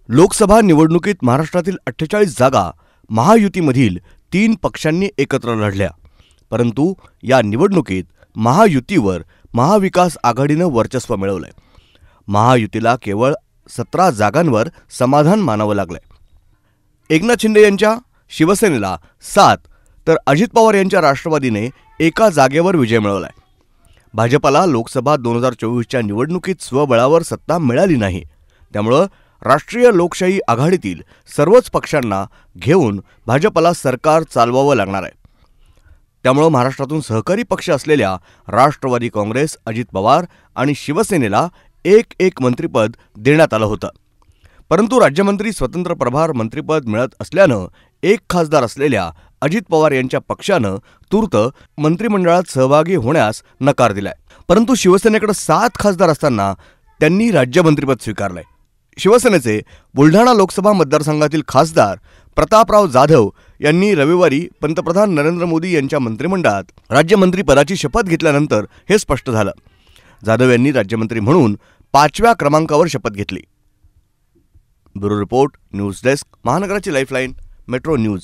लोकसभा निवडणुकीत महाराष्ट्रातील 48 जागा महायुतीमधील 3 पक्षांनी एकत्र लढल्या, परंतु या निवडणुकीत महायुतीवर महाविकास आघाडीनं वर्चस्व मिळवलंय. महायुतीला केवळ 17 जागांवर समाधान मानावं लागलंय. एकनाथ शिंदे यांच्या शिवसेनेला 7 तर अजित पवार यांच्या राष्ट्रवादीने 1 जागेवर विजय मिळवलाय. भाजपला लोकसभा 2024च्या निवडणुकीत स्वबळावर सत्ता मिळाली नाही. त्यामुळे राष्ट्रीय लोकशाही आघाडीतील सर्वच पक्षांना घेऊन भाजपला सरकार चालवावं लागणार आहे. त्यामुळे महाराष्ट्रातून सहकारी पक्ष असलेल्या राष्ट्रवादी काँग्रेस, अजित पवार आणि शिवसेनेला एक मंत्रिपद देण्यात आलं होतं. परंतु राज्यमंत्री स्वतंत्र प्रभार मंत्रिपद मिळत असल्यानं 1 खासदार असलेल्या अजित पवार यांच्या पक्षानं तूर्त मंत्रिमंडळात सहभागी होण्यास नकार दिलाय. परंतु शिवसेनेकडे 7 खासदार असताना त्यांनी राज्यमंत्रीपद स्वीकारलंय. शिवसेनेचे बुलढाणा लोकसभा मतदारसंघातील खासदार प्रतापराव जाधव यांनी रविवारी पंतप्रधान नरेंद्र मोदी यांच्या मंत्रिमंडळात राज्यमंत्रीपदाची शपथ घेतल्यानंतर हे स्पष्ट झालं. जाधव यांनी राज्यमंत्री म्हणून 5व्या क्रमांकावर शपथ घेतली. ब्युरो रिपोर्ट, न्यूज डेस्क, महानगराची लाईफलाईन, मेट्रो न्यूज.